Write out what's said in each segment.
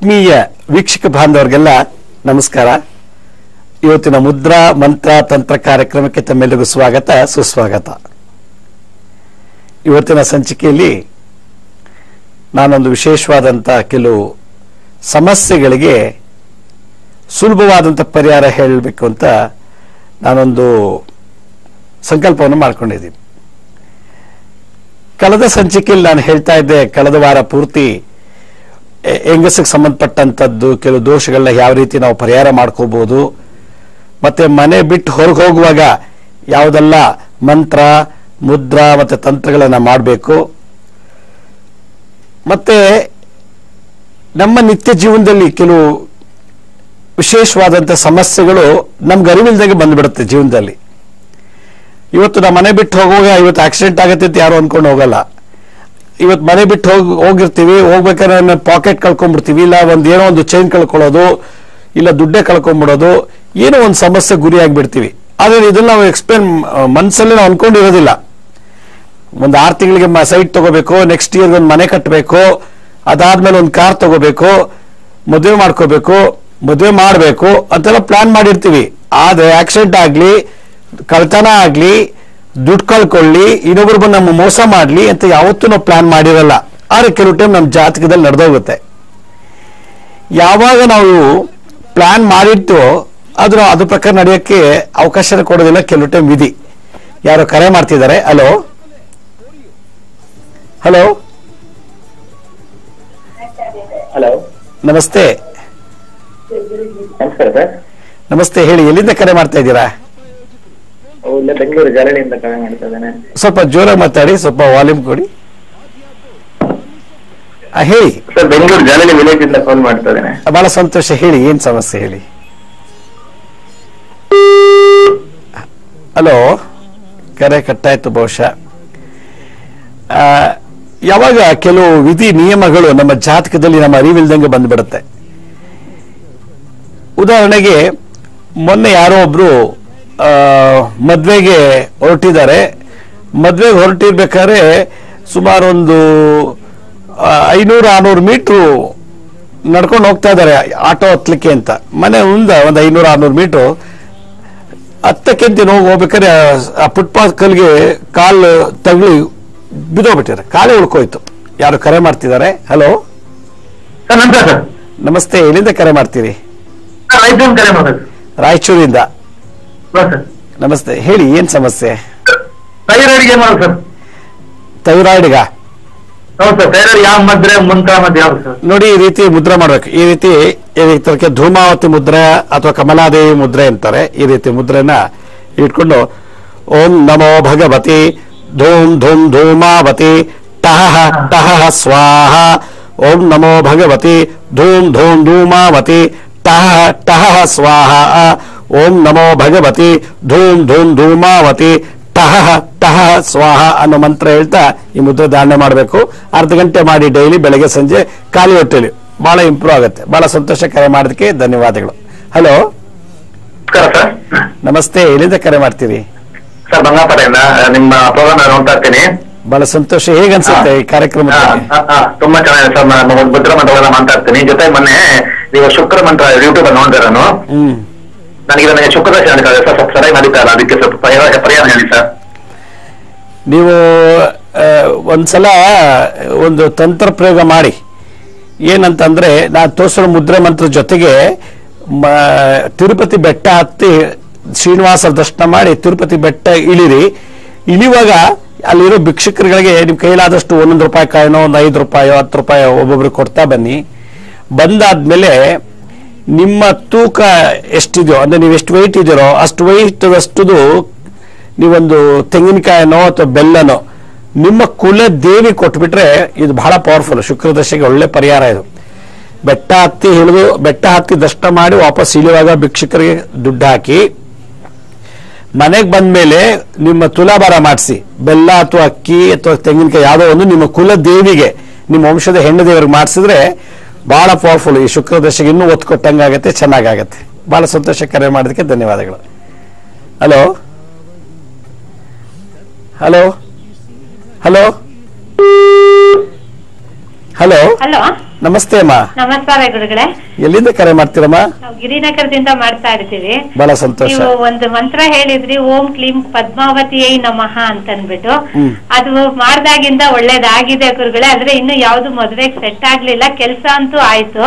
ಆತ್ಮೀಯ ವೀಕ್ಷಕ ಬಾಂಧವರಿಗೆಲ್ಲ ನಮಸ್ಕಾರ. ಇವತ್ತಿನ ಮುದ್ರಾ ಮಂತ್ರ ತಂತ್ರ ಕಾರ್ಯಕ್ರಮಕ್ಕೆ ತಮ್ಮೆಲ್ಲರಿಗೂ ಸ್ವಾಗತ ಸುಸ್ವಾಗತ. ಇವತ್ತಿನ ಸಂಚಿಕೆಯಲ್ಲಿ ನಾನೊಂದು ವಿಶೇಷವಾದಂಥ ಕೆಲವು ಸಮಸ್ಯೆಗಳಿಗೆ ಸುಲಭವಾದಂಥ ಪರಿಹಾರ ಹೇಳಬೇಕು ಅಂತ ನಾನೊಂದು ಸಂಕಲ್ಪವನ್ನು ಮಾಡ್ಕೊಂಡಿದ್ದೀನಿ. ಕಳೆದ ಸಂಚಿಕೆಯಲ್ಲಿ ನಾನು ಹೇಳ್ತಾ ಇದ್ದೆ, ಕಳೆದ ವಾರ ಪೂರ್ತಿ ಹೆಂಗಸಿಗೆ ಸಂಬಂಧಪಟ್ಟಂಥದ್ದು ಕೆಲವು ದೋಷಗಳನ್ನ ಯಾವ ರೀತಿ ನಾವು ಪರಿಹಾರ ಮಾಡ್ಕೋಬಹುದು, ಮತ್ತೆ ಮನೆ ಬಿಟ್ಟು ಹೊರಗೆ ಹೋಗುವಾಗ ಯಾವುದೆಲ್ಲ ಮಂತ್ರ ಮುದ್ರಾ ಮತ್ತೆ ತಂತ್ರಗಳನ್ನ ಮಾಡಬೇಕು, ಮತ್ತೆ ನಮ್ಮ ನಿತ್ಯ ಜೀವನದಲ್ಲಿ ಕೆಲವು ವಿಶೇಷವಾದಂಥ ಸಮಸ್ಯೆಗಳು ನಮ್ಗೆ ಅರಿವಿಲ್ದಂಗೆ ಬಂದ್ಬಿಡುತ್ತೆ ಜೀವನದಲ್ಲಿ. ಇವತ್ತು ನಾವು ಮನೆ ಬಿಟ್ಟು ಹೋಗುವಾಗ ಇವತ್ತು ಆಕ್ಸಿಡೆಂಟ್ ಆಗುತ್ತೆ ಅಂತ ಯಾರು ಅನ್ಕೊಂಡು ಹೋಗಲ್ಲ. ಇವತ್ತು ಮನೆ ಬಿಟ್ಟು ಹೋಗಿರ್ತೀವಿ, ಹೋಗ್ಬೇಕಾದ್ರೆ ಪಾಕೆಟ್ ಕಳ್ಕೊಂಡ್ಬಿಡ್ತೀವಿ, ಇಲ್ಲ ಏನೋ ಒಂದು ಚೈನ್ ಕಳ್ಕೊಳ್ಳೋದು, ಇಲ್ಲ ದುಡ್ಡೇ ಕಳ್ಕೊಂಡ್ಬಿಡೋದು, ಏನೋ ಒಂದು ಸಮಸ್ಯೆ ಗುರಿಯಾಗಿಬಿಡ್ತೀವಿ. ಆದರೆ ಇದನ್ನ ನಾವು ಎಕ್ಸ್ಪ್ಲೇನ್ ಮನಸ್ಸಲ್ಲಿ ನಾವು ಅನ್ಕೊಂಡಿರೋದಿಲ್ಲ. ಒಂದು 6 ತಿಂಗಳಿಗೆ ಸೈಟ್ ತಗೋಬೇಕು, ನೆಕ್ಸ್ಟ್ ಇಯರ್ ಒಂದು ಮನೆ ಕಟ್ಟಬೇಕು, ಅದಾದ್ಮೇಲೆ ಒಂದು ಕಾರ್ ತಗೋಬೇಕು, ಮದುವೆ ಮಾಡ್ಕೋಬೇಕು, ಮದುವೆ ಮಾಡಬೇಕು ಅಂತೆಲ್ಲ ಪ್ಲಾನ್ ಮಾಡಿರ್ತೀವಿ. ಆದ್ರೆ ಆಕ್ಸಿಡೆಂಟ್ ಆಗ್ಲಿ, ಕಳ್ತನ ಆಗ್ಲಿ, ದುಡ್ಡು ಕಳ್ಕೊಳ್ಳಿ, ಇನ್ನೊಬ್ರು ಬಂದು ನಮ್ಮ ಮೋಸ ಮಾಡ್ಲಿ ಅಂತ ಯಾವತ್ತೂ ನಾವು ಪ್ಲಾನ್ ಮಾಡಿರಲ್ಲ. ಆದ್ರೆ ಕೆಲವು ಟೈಮ್ ನಮ್ಮ ಜಾತಕದಲ್ಲಿ ನಡೆದೋಗುತ್ತೆ. ಯಾವಾಗ ನಾವು ಪ್ಲಾನ್ ಮಾಡಿರ್ತೀವೋ ಅದ್ರ ಪ್ರಕಾರ ನಡೆಯೋಕ್ಕೆ ಅವಕಾಶ ಕೊಡೋದಿಲ್ಲ ಕೆಲವು ಟೈಮ್ ವಿಧಿ. ಯಾರೋ ಕರೆ ಮಾಡ್ತಿದ್ದಾರೆ. ಹಲೋ ಹಲೋ ಹಲೋ, ನಮಸ್ತೆ. ನಮಸ್ಕಾರ ಸರ್. ನಮಸ್ತೆ, ಹೇಳಿ, ಎಲ್ಲಿಂದ ಕರೆ ಮಾಡ್ತಾ ಇದ್ದೀರಾ? ಇಲ್ಲೇ ಬೆಂಗಳೂರು ಜಾಲಳಿಯಿಂದ ಕರೆ ಮಾಡ್ತಾ ಇದ್ದೇನೆ. ಸ್ವಲ್ಪ ಜೋರಾಗಿ ಮಾತಾಡಿ, ಸ್ವಲ್ಪ ವಾಲ್ಯೂಮ್ ಕೊಡಿ. ಹೇಳಿ ಸರ್, ಬೆಂಗಳೂರು ಜಾಲಳಿ ವಿಲೇಜ್ ಇಂದ ಕಾಲ್ ಮಾಡ್ತಾ ಇದ್ದೇನೆ. ಬಹಳ ಸಂತೋಷ. ಹೇಳಿ, ಏನ್ ಸಮಸ್ಯೆ ಹೇಳಿ. ಹಲೋ, ಕರೆ ಕಟ್ಟಾಯ್ತು ಬಹುಶಃ. ಯಾವಾಗ ಕೆಲವು ವಿಧಿ ನಿಯಮಗಳು ನಮ್ಮ ಜಾತಕದಲ್ಲಿ ನಮ್ಮ ಅರಿವಿಲ್ದಂಗೆ ಬಂದ್ಬಿಡುತ್ತೆ. ಉದಾಹರಣೆಗೆ, ಮೊನ್ನೆ ಯಾರೋ ಒಬ್ರು ಮದ್ವೆಗೆ ಹೊರಟಿದ್ದಾರೆ. ಮದ್ವೆಗೆ ಹೊರಟಿರ್ಬೇಕಾದ್ರೆ ಸುಮಾರು ಒಂದು 500-600 ಮೀಟ್ರು ನಡ್ಕೊಂಡು ಹೋಗ್ತಾ ಇದ್ದಾರೆ ಆಟೋ ಹತ್ಲಿಕ್ಕೆ ಅಂತ. ಮನೆ ಮುಂದೆ ಒಂದು 500-600 ಮೀಟ್ರು ಹತ್ತಕ್ಕೆ ಅಂತ ಹೋಗ್ಬೇಕಾದ್ರೆ ಆ ಫುಟ್ಪಾತ್ ಕಲ್ಗೆ ಕಾಲು ತಗಲಿ ಬಿದ್ದೋಗ್ಬಿಟ್ಟಿದ್ದಾರೆ, ಕಾಲೇ ಉಳ್ಕೋಯ್ತು. ಯಾರು ಕರೆ ಮಾಡ್ತಿದ್ದಾರೆ? ಹಲೋ, ನಮಸ್ತೆ, ಎಲ್ಲಿಂದ ಕರೆ ಮಾಡ್ತೀರಿ? ರಾಯಚೂರಿಂದ. ನಮಸ್ತೆ, ಹೇಳಿ, ಏನ್ ಸಮಸ್ಯೆ? ಥೈರಾಯ್ಡ್ಗ ನೋಡಿ, ಈ ರೀತಿ ಮುದ್ರೆ ಮಾಡ್ಬೇಕು. ಈ ರೀತಿ ಧೂಮಾವತಿ ಮುದ್ರೆ ಅಥವಾ ಕಮಲಾದೇವಿ ಮುದ್ರೆ ಅಂತಾರೆ. ಈ ರೀತಿ ಮುದ್ರೆನ ಇಟ್ಕೊಂಡು ಓಂ ನಮೋ ಭಗವತಿ ಧೂಮ್ ಧೂಮ್ ಧೂಮಾವತಿ ಟಹ ಟಹ ಸ್ವಾಹ, ಓಂ ನಮೋ ಭಗವತಿ ಧೂಮ್ ಧೂಮ್ ಧೂಮಾವತಿ ಟಹ ಟಹ ಸ್ವಾಹ, ಓಂ ನಮೋ ಭಗವತಿ ಧೂಮ್ ಧೂಮ್ ಧೂಮಾವತಿ ಟಹ ಟಹ ಸ್ವಾಹ ಅನ್ನೋ ಮಂತ್ರ ಹೇಳ್ತಾ ಈ ಮುದ್ರೆ ಧಾರಣೆ ಮಾಡಬೇಕು. ಅರ್ಧ ಗಂಟೆ ಮಾಡಿ ಡೈಲಿ, ಬೆಳಗ್ಗೆ ಸಂಜೆ ಖಾಲಿ ಹೊಟ್ಟೆಲಿ. ಬಹಳ ಇಂಪ್ರೂವ್ ಆಗುತ್ತೆ. ಬಹಳ ಸಂತೋಷ, ಕರೆ ಮಾಡೋದಕ್ಕೆ ಧನ್ಯವಾದಗಳು. ಹಲೋ, ನಮಸ್ತೆ, ಎಲ್ಲಿಂದ ಕರೆ ಮಾಡ್ತೀರಿ? ಸರ್, ಬಂಗಾಪುರದಿಂದ ನಿಮ್ಮ ಪ್ರೋಗ್ರಾಮ್ ನೋಡ್ತಾ ಇರ್ತೀನಿ. ಬಹಳ ಸಂತೋಷ. ಹೇಗನ್ಸುತ್ತೆ ಈ ಕಾರ್ಯಕ್ರಮ? ತುಂಬಾ ಚೆನ್ನಾಗಿದೆ ಸರ್. ನಾನು ಭದ್ರ ಮಂತ್ರಗಳನ್ನ ಮಾಡ್ತಾ ಇರ್ತೀನಿ. ಜೊತೆ ಮೊನ್ನೆ ನೀವು ಶುಕ್ರ ಮಂತ್ರ ಯೂಟ್ಯೂಬ್ ಅಲ್ಲಿ ನೋಡಿದೆ ನಾನು. ನನಗೆ ಶುಕ್ರದಶೆ ನಡೀತಾ ಇದೆ ಸರ್, ಸ್ವಲ್ಪ ಸರಿಯಾಗಿ ನಡೀತಾ ಇಲ್ಲ. ಅದಕ್ಕೆ ಸ್ವಲ್ಪ ಪರಿಹಾರ ಹೇಳಿ ಸರ್. ನೀವು ಒಂದ್ಸಲ ಒಂದು ತಂತ್ರ ಪ್ರಯೋಗ ಮಾಡಿ. ಏನಂತಂದ್ರೆ, ನಾನು ತೋರಿಸೋ ಮುದ್ರೆ ಮಂತ್ರ ಜೊತೆಗೆ ತಿರುಪತಿ ಬೆಟ್ಟ ಹತ್ತಿ ಶ್ರೀನಿವಾಸರ ದರ್ಶನ ಮಾಡಿ ತಿರುಪತಿ ಬೆಟ್ಟ ಇಳಿರಿ. ಇಳಿಯುವಾಗ ಅಲ್ಲಿರೋ ಭಿಕ್ಷುಕರುಗಳಿಗೆ ನಿಮ್ ಕೈಲಾದಷ್ಟು 1 ರೂಪಾಯಿ ಕಾಯಿನೋ, ಒಂದು 5 ರೂಪಾಯಿ 10 ರೂಪಾಯಿ ಒಬ್ಬೊಬ್ರಿಗೆ ಕೊಡ್ತಾ ಬನ್ನಿ. ಬಂದಾದ್ಮೇಲೆ ನಿಮ್ಮ ತೂಕ ಎಷ್ಟಿದೆಯೋ, ಅಂದ್ರೆ ನೀವು ಎಷ್ಟು ವೆಯ್ಟ್ ಇದೆಯೋ ಅಷ್ಟು ವೆಯ್ಟ್ ಅಷ್ಟುದು ನೀವೊಂದು ತೆಂಗಿನಕಾಯಿನೋ ಅಥವಾ ಬೆಲ್ಲನೋ ನಿಮ್ಮ ಕುಲ ದೇವಿ ಕೊಟ್ಬಿಟ್ರೆ ಇದು ಬಹಳ ಪವರ್ಫುಲ್. ಶುಕ್ರದಶೆಗೆ ಒಳ್ಳೆ ಪರಿಹಾರ ಇದು. ಬೆಟ್ಟ ಹತ್ತಿ ಹಿಡಿದು, ಬೆಟ್ಟ ಹತ್ತಿ ದರ್ಶನ ಮಾಡಿ ವಾಪಸ್ ಇಳಿಯುವಾಗ ಭಿಕ್ಷುಕರಿಗೆ ದುಡ್ಡು ಹಾಕಿ, ಮನೆಗೆ ಬಂದ್ಮೇಲೆ ನಿಮ್ಮ ತುಲಾಭಾರ ಮಾಡಿಸಿ, ಬೆಲ್ಲ ಅಥವಾ ಅಕ್ಕಿ ಅಥವಾ ತೆಂಗಿನಕಾಯಿ ಯಾವುದೋ ಒಂದು ನಿಮ್ಮ ಕುಲ ದೇವಿಗೆ, ನಿಮ್ಮ ವಂಶದ ಹೆಣ್ಣು ದೇವರಿಗೆ ಮಾಡಿಸಿದ್ರೆ ಬಹಳ ಪವರ್ಫುಲ್. ಈ ಶುಕ್ರದಶೆಗೆ ಇನ್ನೂ ಒತ್ತು ಕೊಟ್ಟಂಗಾಗತ್ತೆ, ಚೆನ್ನಾಗತ್ತೆ. ಬಹಳ ಸಂತೋಷ, ಕರೆ ಮಾಡೋದಕ್ಕೆ ಧನ್ಯವಾದಗಳು. Hello hello hello hello hello ನಮಸ್ತೆ ಅಮ್ಮ. ನಮಸ್ಕಾರ ಗುರುಗಳೇ. ಎಲ್ಲಿಂದ ಕರೆ ಮಾಡ್ತೀರಮ್ಮ? ನಾವು ಗಿರಿನಗರದಿಂದ ಮಾಡ್ತಾ ಇರ್ತೀವಿ. ಬಹಳ ಸಂತೋಷ. ನೀವು ಒಂದು ಮಂತ್ರ ಹೇಳಿದ್ರಿ, ಓಂ ಕ್ಲೀಂ ಪದ್ಮಾವತಿಯೈ ನಮಃ ಅಂತನ್ಬಿಟ್ಟು. ಅದು ಮಾಡ್ದಾಗಿಂದ ಒಳ್ಳೇದಾಗಿದೆ ಗುರುಗಳೇ. ಆದ್ರೆ ಇನ್ನು ಯಾವ್ದು ಮದ್ವೆಗೆ ಸೆಟ್ ಆಗ್ಲಿಲ್ಲ. ಕೆಲ್ಸ ಅಂತೂ ಆಯ್ತು.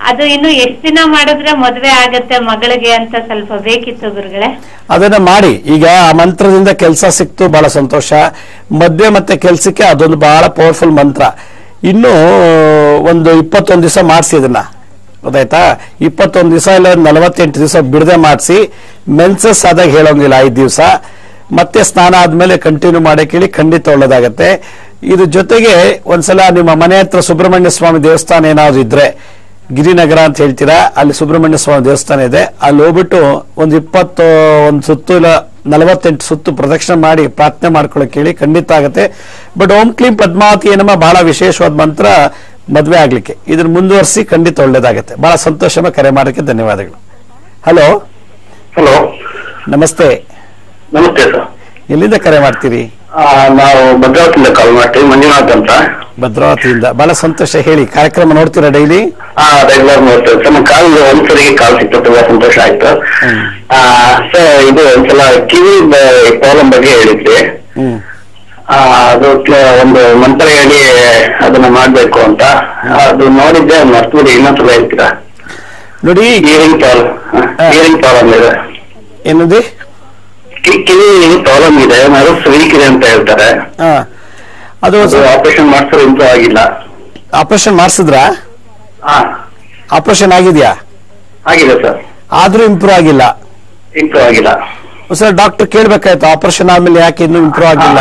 ಅದು ಇನ್ನು ಎಷ್ಟ್ ದಿನ ಮಾಡಿದ್ರೆ ಮದ್ವೆ ಆಗತ್ತೆ ಮಗಳಿಗೆ ಅಂತ ಸ್ವಲ್ಪ ಬೇಕಿತ್ತು ಗುರುಗಳೇ. ಅದನ್ನ ಮಾಡಿ. ಈಗ ಆ ಮಂತ್ರದಿಂದ ಕೆಲಸ ಸಿಕ್ತು, ಬಹಳ ಸಂತೋಷ. ಮದ್ವೆ ಮತ್ತೆ ಕೆಲ್ಸಕ್ಕೆ ಅದೊಂದು ಬಹಳ ಪವರ್ಫುಲ್ ಮಂತ್ರ. ಇನ್ನು ಒಂದು 21 ದಿವಸ ಮಾಡಿಸಿ ಇದನ್ನ, ಗೊತ್ತಾಯ್ತಾ? 21 ದಿವಸ ಇಲ್ಲ 48 ದಿವಸ ಬಿಡದೆ ಮಾಡಿಸಿ. ಮೆನ್ಸಸ್ ಆದಾಗ ಹೇಳೋಂಗಿಲ್ಲ 5 ದಿವಸ. ಮತ್ತೆ ಸ್ನಾನ ಆದ್ಮೇಲೆ ಕಂಟಿನ್ಯೂ ಮಾಡಕ್ಕೆ ಹೇಳಿ, ಖಂಡಿತ ಒಳ್ಳೇದಾಗತ್ತೆ. ಇದ್ರ ಜೊತೆಗೆ ಒಂದ್ಸಲ ನಿಮ್ಮ ಮನೆ ಹತ್ರ ಸುಬ್ರಹ್ಮಣ್ಯ ಸ್ವಾಮಿ ದೇವಸ್ಥಾನ ಏನಾದ್ರು ಇದ್ರೆ, ಗಿರಿನಗರ ಅಂತ ಹೇಳ್ತೀರಾ, ಅಲ್ಲಿ ಸುಬ್ರಹ್ಮಣ್ಯ ಸ್ವಾಮಿ ದೇವಸ್ಥಾನ ಇದೆ, ಅಲ್ಲಿ ಹೋಗ್ಬಿಟ್ಟು ಒಂದು 21 ಸುತ್ತು ಇಲ್ಲ 48 ಸುತ್ತು ಪ್ರದಕ್ಷಿಣೆ ಮಾಡಿ ಪ್ರಾರ್ಥನೆ ಮಾಡ್ಕೊಳಕ್ ಹೇಳಿ, ಖಂಡಿತ ಆಗತ್ತೆ. ಬಟ್ ಓಂ ಕ್ಲೀಂ ಪದ್ಮಾವತಿ ಏನಮ್ಮ ಬಹಳ ವಿಶೇಷವಾದ ಮಂತ್ರ ಮದ್ವೆ ಆಗ್ಲಿಕ್ಕೆ. ಇದನ್ನ ಮುಂದುವರಿಸಿ, ಖಂಡಿತ ಒಳ್ಳೇದಾಗತ್ತೆ. ಬಹಳ ಸಂತೋಷ. ಕರೆ ಮಾಡೋಕ್ಕೆ ಧನ್ಯವಾದಗಳು. ಹಲೋ ಹಲೋ, ನಮಸ್ತೆ. ನಮಸ್ತೆ ಸರ್. ಎಲ್ಲಿಂದ ಕರೆ ಮಾಡ್ತೀರಿ? ನಾವು ಭದ್ರಾವತಿಯಿಂದ ಕಾಲ್ ಮಾಡ್ತೀವಿ, ಮಂಜುನಾಥ್ ಅಂತ. ಭದ್ರಾವತಿಯಿಂದ. ಬಹಳ ಸಂತೋಷ. ಹೇಳಿ, ಕಾರ್ಯಕ್ರಮ ನೋಡ್ತೀರಾ ಡೈಲಿ? ರೆಗ್ಯುಲರ್ ನೋಡ್ತೇವೆ ಸರ್. ನಮ್ಮ ಕಾಲ್ ಒಂದ್ಸರಿಗೆ ಕಾಲ್ ಸಿಕ್ತು, ತುಂಬಾ ಸಂತೋಷ ಆಯ್ತು. ಸರ್, ಇದು ಒಂದ್ಸಲ ಕಿವಿ ಪ್ರಾಬ್ಲಮ್ ಬಗ್ಗೆ ಹೇಳಿದ್ವಿ. ಅದು ಒಂದು ಮಂತ್ರ ಹೇಳಿ ಅದನ್ನ ಮಾಡ್ಬೇಕು ಅಂತ. ಅದು ನೋಡಿದ್ದೆ, ಮರ್ತ್ಬಿಡಿ. ಇನ್ನೊಂದ್ಸಲ ಹೇಳ್ತೀರಾ? ನೋಡಿ, ಹಿಯರಿಂಗ್ ಪ್ರಾಬ್ಲಮ್ ಇದೆ. ಏನಂದ್ರೆ ಕಿವಿ ಪ್ರಾಬ್ಲಮ್ ಇದೆ, ನರ್ವ್ಸ್ ವೀಕ್ ಇದೆ ಅಂತ ಹೇಳ್ತಾರೆ. ಅದು ಆಪರೇಷನ್ ಮಾಡ್ತಾರೆ, ಇಂಪ್ರೂವ್ ಆಗಿಲ್ಲ. ಆಪರೇಷನ್ ಮಾಡಿಸಿದ್ರ? ಆಪರೇಷನ್ ಆಗಿದ್ಯಾ? ಆಗಿದೆ ಸರ್. ಆದ್ರೂ ಇಂಪ್ರೂವ್ ಆಗಿಲ್ಲ. ಇಂಪ್ರೂವ್ ಆಗಿಲ್ಲ ಸರ್, ಡಾಕ್ಟರ್ ಕೇಳ್ಬೇಕಾಯ್ತು, ಆಪರೇಷನ್ ಆದ್ಮೇಲೆ ಯಾಕೆ ಇನ್ನೂ ಇಂಪ್ರೂವ್ ಆಗಿಲ್ಲ?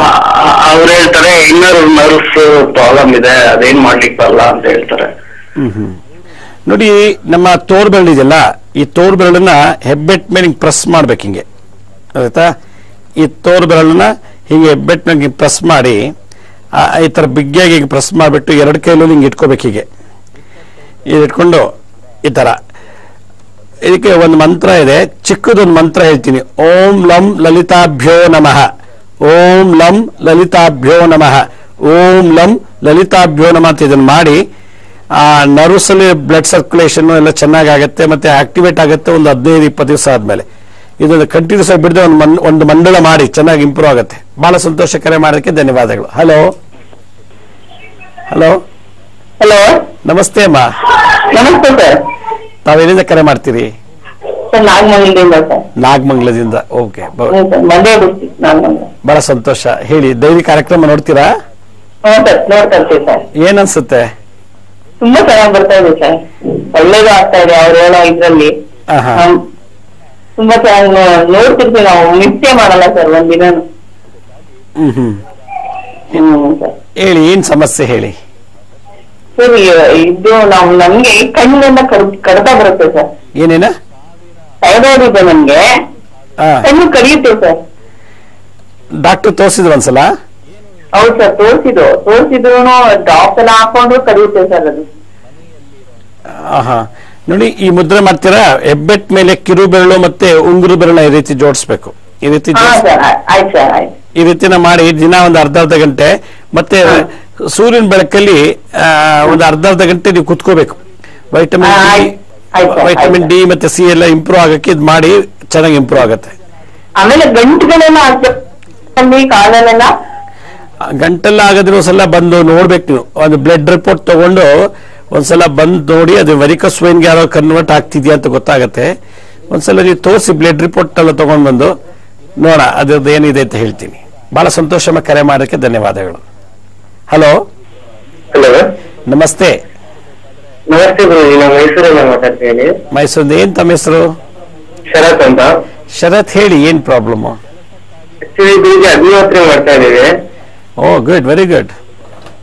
ಅವ್ರು ಹೇಳ್ತಾರೆ ಇನ್ನರ್ ನರ್ವ್ಸ್ ಪ್ರಾಬ್ಲಮ್ ಇದೆ, ಅದೇನ್ ಮಾಡ್ಲಿಕ್ಕೆ ಬರಲ್ಲ ಅಂತ ಹೇಳ್ತಾರೆ. ನೋಡಿ, ನಮ್ಮ ತೋರ್ ಬೆರಳು ಇದೆಯಲ್ಲ, ಈ ತೋರ್ ಬೆರಳನ್ನ ಹೆಬ್ಬೆಟ್ ಮೇಲೆ ಹಿಂಗೆ ಪ್ರೆಸ್ ಮಾಡ್ಬೇಕು. ಹಿಂಗೆ ಆಯ್ತಾ? ಈ ತೋರ್ ಬೆರಳನ್ನ ಹಿಂಗೆ ಹೆಬ್ಬೆಟ್ ಮೇಲೆ ಪ್ರೆಸ್ ಮಾಡಿ, ಈ ತರ ಬಿಗ್ಗಿಯಾಗಿ ಹಿಂಗೆ ಪ್ರೆಸ್ ಮಾಡಿಬಿಟ್ಟು 2 ಕೈಲೂ ಹಿಂಗೆ ಇಟ್ಕೋಬೇಕು. ಹೀಗೆ ಇದು ಇಟ್ಕೊಂಡು ಈ ತರ. ಇದಕ್ಕೆ ಒಂದು ಮಂತ್ರ ಇದೆ, ಚಿಕ್ಕದೊಂದು ಮಂತ್ರ ಹೇಳ್ತೀನಿ. ಓಂ ಲಂ ಲಲಿತಾಭ್ಯೋ ನಮಃ, ಓಂ ಲಂ ಲಲಿತಾಭ್ಯೋ ನಮಃ, ಓಂ ಲಂ ಲಲಿತಾಭ್ಯೋ ನಮಃ ಅಂತ ಇದನ್ನು ಮಾಡಿ, ಆ ನರ್ವ್ಸ್ ಅಲ್ಲಿ ಬ್ಲಡ್ ಸರ್ಕ್ಯುಲೇಷನ್ ಎಲ್ಲ ಚೆನ್ನಾಗಾಗತ್ತೆ, ಮತ್ತೆ ಆಕ್ಟಿವೇಟ್ ಆಗುತ್ತೆ. ಒಂದು 15-20 ದಿವಸ ಆದ್ಮೇಲೆ ಇದೊಂದು ಕಂಟಿನ್ಯೂಸ್ ಆಗಿ ಬಿಡದೆ ಒಂದು ಮಂಡಳ ಮಾಡಿ, ಚೆನ್ನಾಗಿ ಇಂಪ್ರೂವ್ ಆಗುತ್ತೆ. ಬಹಳ ಸಂತೋಷ. ಕರೆ ಮಾಡೋದಕ್ಕೆ ಧನ್ಯವಾದಗಳು. ಹಲೋ ಹಲೋ ಹಲೋ, ನಮಸ್ತೆ ಅಮ್ಮ. ನಮಸ್ತೆ ಸರ್. ತಾವೇನಿಂದ ಕರೆ ಮಾಡ್ತೀರಿ? ಸರ್, ನಾಗಮಂಗಲದಿಂದ ಸರ್. ನಾಗಮಂಗಲದಿಂದ. Okay, Mandya district Nagamangala. ಬಹಳ ಸಂತೋಷ. ಹೇಳಿ, ಡೈಲಿ ಕಾರ್ಯಕ್ರಮ ನೋಡ್ತೀರಾ? ಹ್ಞೂ ಸರ್, ನೋಡ್ತಾ ಇರ್ತೀವಿ ಸರ್. ಏನ್ ಅನ್ಸುತ್ತೆ? ತುಂಬಾ ಚೆನ್ನಾಗಿ ಬರ್ತಾ ಇದೆ ಸರ್, ಒಳ್ಳೇದು ಆಗ್ತಾ ಇದೆ ಅವ್ರು ಹೇಳೋ ಇದ್ರಲ್ಲಿ. ತುಂಬಾ ಚೆನ್ನಾಗಿ ನೋಡ್ತಿರ್ತೀವಿ ನಾವು, ನಿತ್ಯ ಮಾಡಲ್ಲ ಸರ್ ಒಂದಿನ. ಸರ್ ಹೇಳಿ, ಏನ್ ಸಮಸ್ಯೆ ಹೇಳಿ. ಸರ್, ಇದು ನಮ್ಗೆ ಕಣ್ಣಿನಿಂದ ಕಡ್ತಾ ಬರುತ್ತೆ ಸರ್. ಏನೇನ? ಥೈರಾಯ್ಡ್ ಇದೆ ನಮ್ಗೆ, ಕಣ್ಣು ಕಡಿಯುತ್ತೆ ಸರ್. ಡಾಕ್ಟರ್ ತೋರಿಸಿದ್ರು ಒಂದ್ಸಲ? ಹೌದು ಸರ್, ತೋರಿಸಿದ್ರು ಡ್ರಾಪ್ಸ್ ಎಲ್ಲ ಹಾಕೊಂಡ್ರು ಕಡಿಯುತ್ತೆ ಸರ್ ಅದು. ನೋಡಿ, ಈ ಮುದ್ರೆ ಮಾಡ್ತೀರಾ? ಹೆಬ್ಬೆಟ್ ಮೇಲೆ ಕಿರು ಬೆರಳು ಮತ್ತೆ ಉಂಗುರು ಬೆರಳು ಈ ರೀತಿ ಜೋಡಿಸ್ಬೇಕು. ಈ ರೀತಿ ಈ ರೀತಿನ ಮಾಡಿ ದಿನ ಒಂದು ಅರ್ಧ ಗಂಟೆ, ಮತ್ತೆ ಸೂರ್ಯನ ಬೆಳಕಲ್ಲಿ ಒಂದು ಅರ್ಧ ಗಂಟೆ ನೀವು ಕುತ್ಕೋಬೇಕು. ವೈಟಮಿನ್ ಡಿ ಮತ್ತೆ ಸಿ ಎಲ್ಲ ಇಂಪ್ರೂವ್ ಆಗಕ್ಕೆ ಇದು ಮಾಡಿ, ಚೆನ್ನಾಗಿ ಇಂಪ್ರೂವ್ ಆಗುತ್ತೆ. ಆಮೇಲೆ ಗಂಟೆಲ್ಲ ಆಗದ್ರೆ ಒಂದ್ಸಲ ಬಂದು ನೋಡ್ಬೇಕು. ನೀವು ಒಂದು ಬ್ಲಡ್ ರಿಪೋರ್ಟ್ ತಗೊಂಡು ಒಂದ್ಸಲ ಬಂದು ನೋಡಿ, ಅದು ವೆರಿಕಸ್ ವೈನ್ಗೆ ಯಾರೋ ಕನ್ವರ್ಟ್ ಆಗ್ತಿದ್ಯಾ ಅಂತ ಗೊತ್ತಾಗತ್ತೆ. ಒಂದ್ಸಲ ನೀವು ತೋರಿಸಿ ಬ್ಲಡ್ ರಿಪೋರ್ಟ್ ಎಲ್ಲ ತಗೊಂಡ್ ಬಂದು ನೋಡ ಅದ್ರದ್ದು ಏನಿದೆ ಅಂತ ಹೇಳ್ತೀನಿ. ಬಹಳ ಸಂತೋಷ. ಕರೆ ಮಾಡೋಕ್ಕೆ ಧನ್ಯವಾದಗಳು. ಹಲೋ ಹಲೋ, ನಮಸ್ತೆ. ನಮಸ್ತೆ ಗುರು, ನಾನು ಮೈಸೂರಿಂದ ಮಾತಾಡ್ತೀನಿ. ಮೈಸೂರಿಂದ. ಏನ್ ತಮ್ಮ ಹೆಸರು? ಶರತ್ ಅಂತ. ಶರತ್, ಹೇಳಿ, ಏನ್ ಪ್ರಾಬ್ಲಮ್? ಆಕ್ಚುಲಿ ಬೆಳಿಗ್ಗೆ ಅಗ್ನಿಹೋತ್ರಿ ಮಾಡ್ತಾ ಇದೀವಿ. ಓ, ಗುಡ್, ವೆರಿ ಗುಡ್.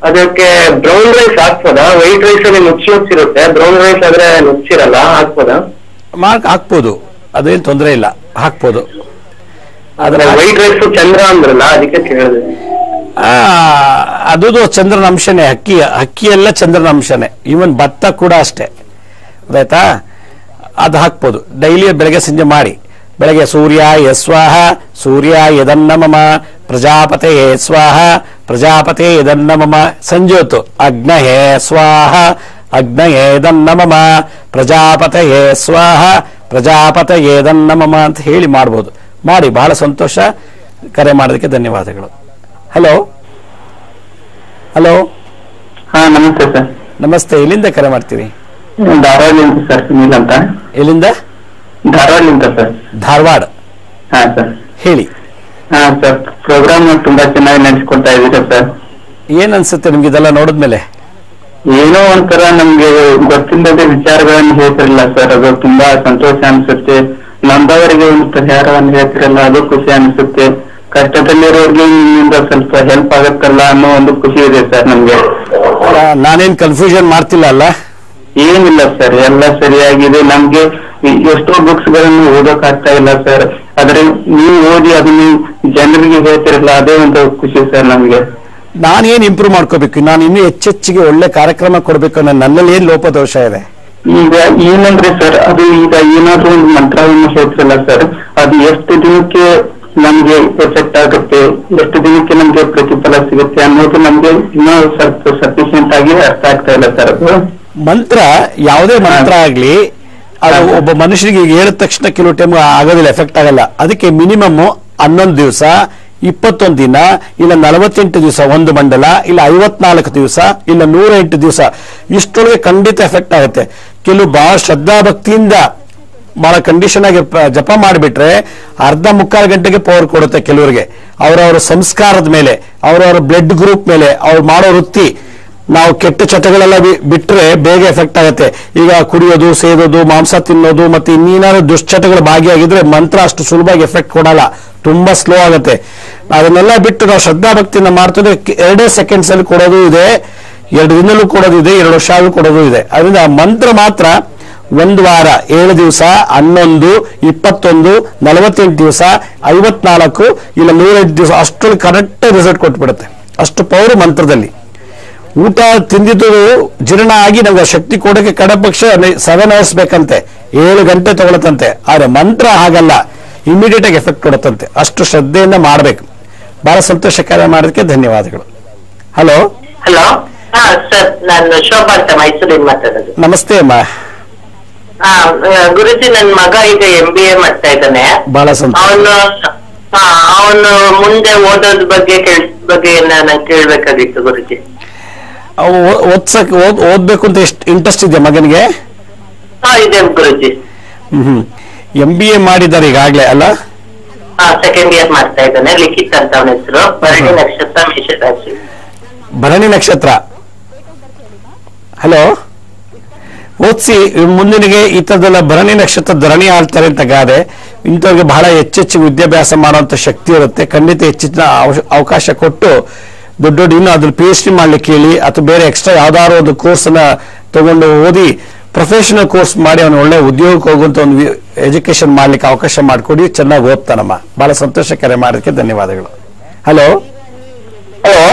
ಅದಕ್ಕೆ ಬ್ರೌನ್ ರೈಸ್ ಹಾಕ್ಬೋದಾ? ವೈಟ್ ರೈಸ್ ಅಲ್ಲಿ ನುಚ್ಚಿರುತ್ತೆ, ಬ್ರೌನ್ ರೈಸ್ ಆದ್ರೆ ನುಚ್ಚಿರಲ್ಲ, ಹಾಕ್ಬೋದಾ? ಹಾಕ್ಬೋದು, ಅದೇನ್ ತೊಂದರೆ ಇಲ್ಲ, ಹಾಕ್ಬೋದು. ಆದ್ರೆ ವೈಟ್ ರೈಸ್ ಚಂದ್ರ ಅಂದ್ರಲ್ಲ, ಅದಕ್ಕೆ ಕೇಳಿದೆ. ಅದು ಚಂದ್ರನ ಅಂಶನೇ. ಅಕ್ಕಿ ಎಲ್ಲ ಚಂದ್ರನ ಅಂಶನೇ. ಈವನ್ ಭತ್ತ ಕೂಡ ಅಷ್ಟೇ, ಗೊತ್ತಾಯ್ತಾ? ಅದು ಹಾಕ್ಬೋದು. ಡೈಲಿ ಬೆಳಗ್ಗೆ ಸಂಜೆ ಮಾಡಿ. ಬೆಳಗ್ಗೆ ಸೂರ್ಯಾಯ ಸ್ವಾಹ, ಸೂರ್ಯಾಯ ಯದನ್ನಮಮ, ಪ್ರಜಾಪತಯೇ ಸ್ವಾಹ, ಪ್ರಜಾಪತೇ ಯದನ್ನಮಮ. ಸಂಜೆ ಹೊತ್ತು ಅಗ್ನಹೇ ಸ್ವಾಹ, ಅಗ್ನಯೇದನ್ನಮಮ ಪ್ರಜಾಪತಯೇ ಸ್ವಾಹ ಪ್ರಜಾಪತಯೇದನ್ನಮಮ ಅಂತ ಹೇಳಿ ಮಾಡ್ಬೋದು. ಮಾಡಿ. ಬಹಳ ಸಂತೋಷ. ಕರೆ ಮಾಡೋದಕ್ಕೆ ಧನ್ಯವಾದಗಳು. Hello hello. ಹಾ ನಮಸ್ತೆ ಸರ್. ನಮಸ್ತೆ. ಎಲ್ಲಿಂದ ಕರೆ ಮಾಡ್ತೀರಿ? ಧಾರವಾಡಲಿಂದ ಸರ್, ಸುನೀಲ್ ಅಂತ. ಎಲ್ಲಿಂದ? ಧಾರವಾಡಲಿಂದ ಸರ್. ಧಾರವಾಡ. ಹಾ ಸರ್. ಹೇಳಿ. ಹಾ ಸರ್, ಪ್ರೋಗ್ರಾಮ್ ತುಂಬಾ ಚೆನ್ನಾಗಿ ನಡೆಸ್ಕೊಡ್ತಾ ಇದ್ದೀರಾ ಸರ್. ಏನ್ ಅನ್ಸುತ್ತೆ ನಿಮ್ಗೆ ಇದೆಲ್ಲ ನೋಡಿದ್ಮೇಲೆ? ಏನೋ ಒಂಥರ ನಮ್ಗೆ ಗೊತ್ತಿಲ್ಲದೆ ವಿಚಾರಗಳನ್ನು ಹೇಳ್ತಿರಲ್ಲ ಸರ್, ಅದು ತುಂಬಾ ಸಂತೋಷ ಅನ್ಸುತ್ತೆ. ನಮ್ಮವರಿಗೆ ಒಂದು ಪರಿಹಾರವನ್ನು ಹೇಳ್ತಿರಲ್ಲ, ಅದು ಖುಷಿ ಅನ್ಸುತ್ತೆ. ಕಷ್ಟದಲ್ಲಿರೋರಿಗೆ ನಿಮ್ಮಿಂದ ಸ್ವಲ್ಪ ಹೆಲ್ಪ್ ಆಗತ್ತಲ್ಲ ಅನ್ನೋ ಒಂದು ಖುಷಿ ಇದೆ ಸರ್ ನಮ್ಗೆ. ನಾನೇನ್ ಕನ್ಫ್ಯೂಷನ್ ಮಾಡ್ತಿಲ್ಲ ಅಲ್ಲ? ಏನಿಲ್ಲ ಸರ್, ಎಲ್ಲ ಸರಿಯಾಗಿದೆ. ನಮ್ಗೆ ಎಷ್ಟೋ ಬುಕ್ಸ್ ಗಳನ್ನು ಓದಕ್ ಆಗ್ತಾ ಇಲ್ಲ ಸರ್, ಆದ್ರೆ ನೀವು ಓದಿ ಅದನ್ನ ಜನರಿಗೆ ಹೇಳ್ತಿರಲ್ಲ, ಅದೇ ಒಂದು ಖುಷಿ ಸರ್ ನಮ್ಗೆ. ನಾನೇನ್ ಇಂಪ್ರೂವ್ ಮಾಡ್ಕೋಬೇಕು? ನಾನು ಇನ್ನೂ ಹೆಚ್ಚೆಚ್ಚಿಗೆ ಒಳ್ಳೆ ಕಾರ್ಯಕ್ರಮ ಕೊಡ್ಬೇಕು ಅನ್ನೋ ನನ್ನಲ್ಲಿ ಏನ್ ಲೋಪದೋಷ ಇದೆ? ಈಗ ಏನಂದ್ರೆ ಸರ್, ಅದು ಈಗ ಏನಾದ್ರೂ ಒಂದು ಮಂತ್ರವನ್ನು ಹೇಳ್ತಿರಲ್ಲ ಸರ್, ಅದು ಎಷ್ಟು ದಿನಕ್ಕೆ ನಮ್ಗೆ ಎಫೆಕ್ಟ್ ಆಗುತ್ತೆ, ಎಷ್ಟು ದಿನಕ್ಕೆ ನಮ್ಗೆ ಪ್ರತಿಫಲ ಸಿಗುತ್ತೆ ಅನ್ನೋದು ನಮ್ಗೆ ಇನ್ನೂ ಸ್ವಲ್ಪ ಸಫಿಶಿಯಂಟ್ ಆಗಿ ಅರ್ಥ ಆಗ್ತಾ ಇಲ್ಲ ಸರ್. ಅದು ಮಂತ್ರ, ಯಾವುದೇ ಮಂತ್ರ ಆಗ್ಲಿ, ಅದು ಒಬ್ಬ ಮನುಷ್ಯನಿಗೆ ಹೇಳಿದ ತಕ್ಷಣ ಕೆಲವು ಟೈಮ್ ಆಗೋದಿಲ್ಲ, ಎಫೆಕ್ಟ್ ಆಗಲ್ಲ. ಅದಕ್ಕೆ ಮಿನಿಮಮ್ 11 ದಿವಸ, 21 ದಿನ, ಇಲ್ಲ 48 ದಿವಸ ಒಂದು ಮಂಡಲ, ಇಲ್ಲ 54 ದಿವಸ, ಇಲ್ಲ 108 ದಿವಸ, ಇಷ್ಟೊಳಗೆ ಖಂಡಿತ ಎಫೆಕ್ಟ್ ಆಗುತ್ತೆ. ಕೆಲವು ಬಹಳ ಶ್ರದ್ಧಾ ಭಕ್ತಿಯಿಂದ ಬಹಳ ಕಂಡೀಷನ್ ಆಗಿ ಜಪ ಮಾಡಿಬಿಟ್ರೆ ಅರ್ಧ ಮುಕ್ಕಾಲು ಗಂಟೆಗೆ ಪವರ್ ಕೊಡುತ್ತೆ. ಕೆಲವರಿಗೆ ಅವರವರ ಸಂಸ್ಕಾರದ ಮೇಲೆ, ಅವರವರ ಬ್ಲಡ್ ಗ್ರೂಪ್ ಮೇಲೆ, ಅವ್ರು ಮಾಡೋ ವೃತ್ತಿ. ನಾವು ಕೆಟ್ಟ ಚಟಗಳೆಲ್ಲ ಬಿಟ್ರೆ ಬೇಗ ಎಫೆಕ್ಟ್ ಆಗುತ್ತೆ. ಈಗ ಕುಡಿಯೋದು, ಸೇದೋದು, ಮಾಂಸ ತಿನ್ನೋದು, ಮತ್ತೆ ಇನ್ನೇನಾದ್ರು ದುಶ್ಚಟಗಳು ಭಾಗಿಯಾಗಿದ್ರೆ ಮಂತ್ರ ಅಷ್ಟು ಸುಲಭವಾಗಿ ಎಫೆಕ್ಟ್ ಕೊಡಲ್ಲ, ತುಂಬಾ ಸ್ಲೋ ಆಗುತ್ತೆ. ಅದನ್ನೆಲ್ಲ ಬಿಟ್ಟು ನಾವು ಶ್ರದ್ಧಾ ಭಕ್ತಿಯಿಂದ ಮಾಡ್ತಿದ್ರೆ 2 ಸೆಕೆಂಡ್ಸ್ ಅಲ್ಲಿ ಕೊಡೋದು ಇದೆ, 2 ದಿನಲ್ಲೂ ಕೊಡೋದು ಇದೆ, 2 ವರ್ಷ ಆದ್ರೂ ಕೊಡೋದು ಇದೆ. ಅದರಿಂದ ಆ ಮಂತ್ರ ಮಾತ್ರ 1 ವಾರ, 7 ದಿವಸ, 11, 21, 48 ದಿವಸ, 54, ಇಲ್ಲ 108 ದಿವಸ ಅಷ್ಟೊಂದು ಕರೆಕ್ಟ್ ರಿಸಲ್ಟ್ ಕೊಟ್ಬಿಡುತ್ತೆ. ಅಷ್ಟು ಪವರ್ ಮಂತ್ರದಲ್ಲಿ. ಊಟ ತಿಂದಿದ್ದು ಜೀರ್ಣ ಆಗಿ ನಮ್ಗೆ ಶಕ್ತಿ ಕೊಡೋಕೆ ಕಡಪಕ್ಷ 7 ಅವರ್ಸ್ ಬೇಕಂತೆ, 7 ಗಂಟೆ ತಗೊಳತ್ತಂತೆ. ಆದ್ರೆ ಮಂತ್ರ ಹಾಗಲ್ಲ, ಇಮಿಡಿಯೇಟ್ ಆಗಿ ಎಫೆಕ್ಟ್ ಕೊಡುತ್ತಂತೆ. ಅಷ್ಟು ಶ್ರದ್ಧೆಯಿಂದ ಮಾಡ್ಬೇಕು. ಬಹಳ ಸಂತೋಷ. ಕಾರ್ಯ ಮಾಡೋದಕ್ಕೆ ಧನ್ಯವಾದಗಳು. Hello hello. ಹಾ ಸರ್, ನಾನು ಶೋಭಾ ಅಂತ ಮೈಸೂರಿಂದ ಮಾತಾಡೋದು. ನಮಸ್ತೆ ಅಮ್ಮ. ಗುರುಜಿ, ನನ್ ಮಗ ಈಗ MBA ಮಾಡ್ತಾ ಇದ್ದಾನೆ. ಬಹಳ ಸಂತೋಷ. ಅವನು ಮುಂದೆ ಓದೋದ್ ಬಗ್ಗೆ ನಾನು ಕೇಳ್ಬೇಕಾಗಿತ್ತು ಗುರುಜಿ. ಓದ್ಬೇಕು ಅಂತ ಎಷ್ಟು ಇಂಟ್ರೆಸ್ಟ್ ಇದೆ ಮಗನಿಗೆ? ಇದೆ ಗುರುಜಿ. MBA ಮಾಡಿದ್ದಾರೆ ಈಗಾಗ್ಲೇ ಅಲ್ಲ? ಸೆಕೆಂಡ್ ಇಯರ್ ಮಾಡ್ತಾ ಇದ್ದಾನೆ. ಲಿಖಿತ್ ಅಂತ ಅವನ ಹೆಸರು. ಭರಣಿ ನಕ್ಷತ್ರ, ಮೇಷರಾಶಿ. ಭರಣಿ ನಕ್ಷತ್ರ. ಹಲೋ. ಓದಿಸಿ ಮುಂದಿನಿಗೆ ಈ ತರದೆಲ್ಲ ಭರಣಿ ನಕ್ಷತ್ರ ಧರಣಿ ಆಳ್ತಾರೆ ಅಂತ ಗಾದೆ. ಇಂಥವ್ರಿಗೆ ಬಹಳ ಹೆಚ್ಚೆಚ್ಚು ವಿದ್ಯಾಭ್ಯಾಸ ಮಾಡುವಂತ ಶಕ್ತಿ ಇರುತ್ತೆ. ಖಂಡಿತ ಹೆಚ್ಚಿನ ಅವಕಾಶ ಕೊಟ್ಟು ದೊಡ್ಡ ಇನ್ನು ಅದ್ರ PhD ಮಾಡ್ಲಿಕ್ಕೆ ಹೇಳಿ, ಅಥವಾ ಬೇರೆ ಎಕ್ಸ್ಟ್ರಾ ಯಾವ್ದಾದ್ರು ಒಂದು ಕೋರ್ಸ್ ಅನ್ನ ತಗೊಂಡು ಓದಿ ಪ್ರೊಫೆಷನಲ್ ಕೋರ್ಸ್ ಮಾಡಿ ಅವನು ಒಳ್ಳೆ ಉದ್ಯೋಗಕ್ಕೆ ಹೋಗುವಂತ ಒಂದು ಎಜುಕೇಶನ್ ಮಾಡ್ಲಿಕ್ಕೆ ಅವಕಾಶ ಮಾಡಿಕೊಡಿ. ಚೆನ್ನಾಗಿ ಓದ್ತಾನಮ್ಮ. ಬಹಳ ಸಂತೋಷ. ಕರೆ ಮಾಡೋದಕ್ಕೆ ಧನ್ಯವಾದಗಳು. ಹಲೋ. ಹಲೋ,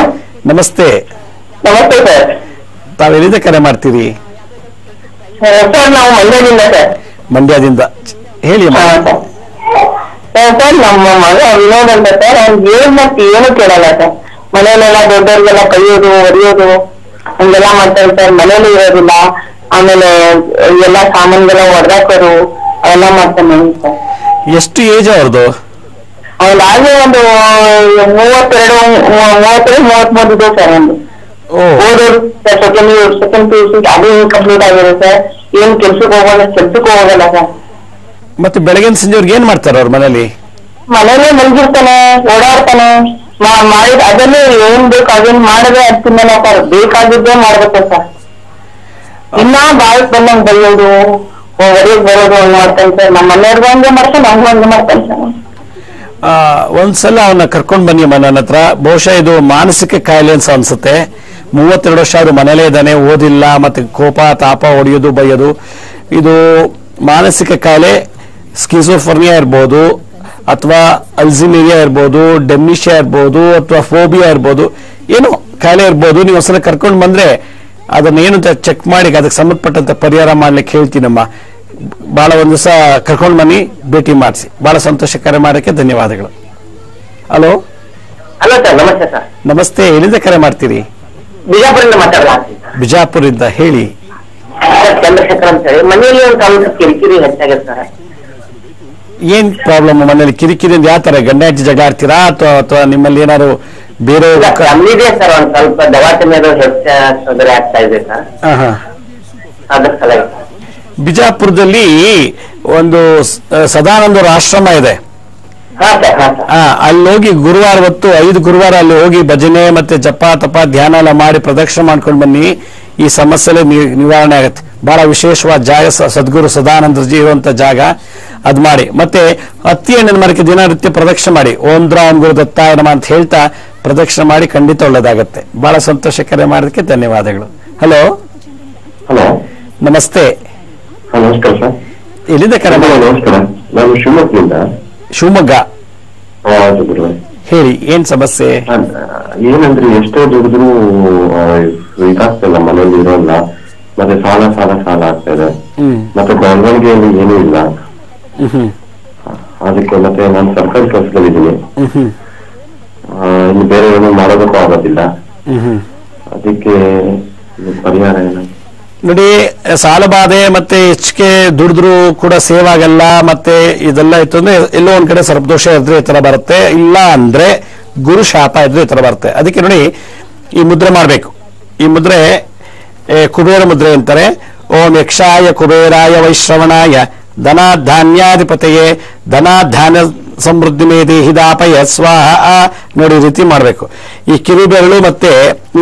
ನಮಸ್ತೆ. ನಮಸ್ತೆ ಸರ್. ತಾವೆಲ್ಲಿಂದ ಕರೆ ಮಾಡ್ತೀರಿ? ಸರ್ ನಾವು ಮಂಡ್ಯದಿಂದ ಸರ್. ಮಂಡ್ಯದಿಂದ. ಹೇಳಿ ಅಮ್ಮ. ಸರ್, ನಮ್ಮ ಮಗ ವಿನೋದ್ ಅಂತ ಸರ್, ಅವ್ನು ಏನು ಕೇಳಲ್ಲ ಸರ್. ಮನೆಯಲ್ಲೆಲ್ಲ ದೊಡ್ಡವ್ರಿಗೆಲ್ಲ ಕೈಯೋದು, ಒರೆಯೋದು ಹಂಗೆಲ್ಲ ಮಾಡ್ತಾರೆ ಸರ್. ಮನೇಲಿ ಇರೋದಿಲ್ಲ. ಆಮೇಲೆ ಎಲ್ಲ ಸಾಮಾನ್ಗೆಲ್ಲ ಹೊಡೆದಾಕೋರು ಅವೆಲ್ಲ ಮಾಡ್ತಾನೆ ಸರ್. ಎಷ್ಟು ಏಜ್ ಅವ್ರದ್ದು? ಅವ್ನಾಗೆ ಒಂದು 32-33 ಇದೆ ಸರ್. ಒಂದು ಓದೋದು ಸೆಕೆಂಡ್ PUC ಅದು ಕಂಪ್ಲೀಟ್ ಆಗಿದೆ ಸರ್. ಏನ್ ಕೆಲ್ಸಕ್ಕೆ ಹೋಗಲ್ಲ ಸರ್. ಮತ್ತೆ ಬೆಳಗಿನ ಸಂಜೆವ್ರಿಗೆ ಏನ್ ಮಾಡ್ತಾರೆ ಅವ್ರ ಮನೇಲಿ? ಮನೇಲೆ ಮಲಗಿರ್ತಾನೆ, ಓಡಾಡ್ತಾನೆ. ಮಾಡಿದ ಅದನ್ನೇ ಏನ್ ಬೇಕು ಅದನ್ನ ಮಾಡಿದ್ರೆ ಅದ್ ತಿನ್ನಲ್ಲ ಸರ್. ಬೇಕಾಗಿದ್ದೇ ಮಾಡ್ಬೇಕು ಸರ್. ಇನ್ನ ಬಾಳಕ್ ಬಂದಂಗ್ ಬರೆಯೋದು, ಹೊರಗೆ ಬರೋದು ಹಂಗ್ ಮಾಡ್ತಾನೆ ಸರ್. ನಮ್ಮ ಮನೆಯವ್ರಿಗೂ ಹಂಗೆ ಮಾಡ್ತಾನೆ, ನಮ್ಗೂ ಹಂಗೆ ಮಾಡ್ತಾನೆ ಸರ್. ಒಂದ್ಸಲ ಅವನ್ನ ಕರ್ಕೊಂಡ್ ಬನ್ನಿ ನನ್ನ ಹತ್ರ. ಬಹುಶಃ ಇದು ಮಾನಸಿಕ ಕಾಯಿಲೆ ಅಂತ ಅನ್ಸುತ್ತೆ. 32 ವರ್ಷ ಅವ್ರು ಮನೇಲೇ ಇದ್ದಾನೆ, ಓದಿಲ್ಲ, ಮತ್ತೆ ಕೋಪ ತಾಪ ಹೊಡೆಯೋದು ಬೈಯೋದು. ಇದು ಮಾನಸಿಕ ಕಾಯಿಲೆ. ಸ್ಕಿಜೋಫ್ರೆನಿಯಾ ಇರ್ಬೋದು, ಅಥವಾ ಅಲ್ಝೀಮೀರಿಯಾ ಇರ್ಬೋದು, ಡೆಮಿಷಿಯಾ ಇರ್ಬೋದು, ಅಥವಾ ಫೋಬಿಯಾ ಇರ್ಬೋದು, ಏನೋ ಕಾಯಿಲೆ ಇರ್ಬೋದು. ನೀವು ಒಂದ್ಸಲ ಕರ್ಕೊಂಡು ಬಂದ್ರೆ ಅದನ್ನ ಏನು ಚೆಕ್ ಮಾಡಿ ಅದಕ್ಕೆ ಸಂಬಂಧಪಟ್ಟಂತ ಪರಿಹಾರ ಮಾಡ್ಲಿಕ್ಕೆ ಹೇಳ್ತೀನಮ್ಮ. ಬಹಳ ಒಂದ್ ದಿವಸ ಕರ್ಕೊಂಡು ಬನ್ನಿ, ಭೇಟಿ ಮಾಡಿಸಿ. ಬಹಳ ಸಂತೋಷ. ಕರೆ ಮಾಡೋಕ್ಕೆ ಧನ್ಯವಾದಗಳು. ಹಲೋ. ಹಲೋ ಸರ್, ನಮಸ್ತೆ ಸರ್. ನಮಸ್ತೆ. ಎಲ್ಲಿಂದ ಕರೆ ಮಾಡ್ತೀರಿ? ಬಿಜಾಪುರದಿಂದ ಮಾತಾಡೋಣ. ಬಿಜಾಪುರದಿಂದ. ಹೇಳಿ. ಚಂದ್ರಶೇಖರ್ ಅಂತ ಹೇಳಿ. ಮನೆಯಲ್ಲಿ ಒಂದು ಸ್ವಲ್ಪ ಕಿರಿಕಿರಿ ಹೆಚ್ಚಾಗಿದೆ ಸರ್. ಏನ್ ಪ್ರಾಬ್ಲಮ್ ಮನೇಲಿ ಕಿರಿಕಿರಿ ಯಾವ ತರ ಗಂಡ ಹೆಂಡತಿ ಜಗಳ ಆಡ್ತೀರಾ ಅಥವಾ ನಿಮ್ಮಲ್ಲಿ ಏನಾದ್ರು ಬೇರೆ ಕಮ್ಮಿದೆ ಸರ್, ಒಂದ್ ಸ್ವಲ್ಪ ದವಾಖಾನೆ ಹೆಚ್ಚ ತೊಂದರೆ ಆಗ್ತಾ ಇದೆ ಸರ್. ಅದ್ರ ಸಲುವಾಗಿ ಬಿಜಾಪುರದಲ್ಲಿ ಒಂದು ಸದಾನಂದರ ಆಶ್ರಮ ಇದೆ. ಅಲ್ಲಿ ಹೋಗಿ ಗುರುವಾರ ಹೊತ್ತು 5 ಗುರುವಾರ ಅಲ್ಲಿ ಹೋಗಿ ಭಜನೆ ಮತ್ತೆ ಜಪ ತಪ ಧ್ಯಾನ ಎಲ್ಲ ಮಾಡಿ ಪ್ರದಕ್ಷಿಣೆ ಮಾಡ್ಕೊಂಡು ಬನ್ನಿ. ಈ ಸಮಸ್ಯೆ ನಿವಾರಣೆ ಆಗುತ್ತೆ. ಬಹಳ ವಿಶೇಷವಾದ ಜಾಗ ಸದ್ಗುರು ಸದಾನಂದಜಿ ಇರುವಂತ ಜಾಗ. ಅದ್ ಮಾಡಿ ಮತ್ತೆ ಹತ್ತಿ ಹಣ್ಣಿನ ಮರಕ್ಕೆ ದಿನನಿತ್ಯ ಪ್ರದಕ್ಷಿಣೆ ಮಾಡಿ. ಓಂ ದ್ರಾಂ ಗುರು ದತ್ತಾಯ ನಮಃ ಅಂತ ಹೇಳ್ತಾ ಪ್ರದಕ್ಷಿಣೆ ಮಾಡಿ, ಖಂಡಿತ ಒಳ್ಳೇದಾಗತ್ತೆ. ಬಹಳ ಸಂತೋಷ. ಕರೆ ಮಾಡೋದಕ್ಕೆ ಧನ್ಯವಾದಗಳು. ಹಲೋ ಹಲೋ ನಮಸ್ತೆ. ನಮಸ್ಕಾರ ಸರ್. ಎಲ್ಲಿಂದ ಕರೆ? ನಮಸ್ಕಾರ, ನಾನು ಶಿವಮೊಗ್ಗದಿಂದ. ಶಿವಮೊಗ್ಗ. ಹೇಳಿ, ಏನ್ ಸಮಸ್ಯೆ? ಏನಂದ್ರೆ ಎಷ್ಟೇ ದುಡಿದ್ರು ಇದಾಗ್ತಿಲ್ಲ, ಮನೇಲಿ ಇರೋಲ್ಲ. ಮತ್ತೆ ಸಾಲ ಸಾಲ ಸಾಲ ಆಗ್ತಾ ಇದೆ. ಮತ್ತೆ ಬೆಳವಣಿಗೆಯಲ್ಲಿ ಏನೂ ಇಲ್ಲ. ಅದಕ್ಕೆ ಮತ್ತೆ ನಾನು ಸರ್ಕಾರಿ ಕೆಲಸದಲ್ಲಿದ್ದೀನಿ. ಇನ್ನು ಬೇರೆ ಏನು ಮಾಡೋದಕ್ಕೂ ಆಗೋದಿಲ್ಲ. ಅದಕ್ಕೆ ಪರಿಹಾರ ಏನು? ನೋಡಿ, ಸಾಲ ಬಾಧೆ ಮತ್ತೆ ಹೆಚ್ಚಿಗೆ ದುಡಿದ್ರು ಕೂಡ ಸೇವ್ ಆಗಲ್ಲ. ಮತ್ತೆ ಇದೆಲ್ಲ ಇತ್ತು ಅಂದ್ರೆ ಎಲ್ಲೋ ಒಂದ್ ಕಡೆ ಸರ್ಪದೋಷ ಇದ್ರೆ ಈ ತರ ಬರುತ್ತೆ, ಇಲ್ಲ ಅಂದ್ರೆ ಗುರು ಶಾಪ ಇದ್ರೆ ಈ ತರ ಬರುತ್ತೆ. ಅದಕ್ಕೆ ನೋಡಿ, ಈ ಮುದ್ರೆ ಮಾಡ್ಬೇಕು. ಈ ಮುದ್ರೆ ಕುಬೇರ ಮುದ್ರೆ ಅಂತಾರೆ. ಓಂ ಯಕ್ಷಾಯ ಕುಬೇರಾಯ ವೈಶ್ರವಣಾಯ ಧನಾಧಾನ್ಯಾಧಿಪತೆಯೇ ಧನಾಧಾನ್ಯ ಸಮೃದ್ಧಿ ಮೇ ದೇಹಿದಾಪಯ ಸ್ವಾಹ. ನೋಡಿ, ರೀತಿ ಮಾಡ್ಬೇಕು. ಈ ಕಿರು ಬೆರಳು ಮತ್ತೆ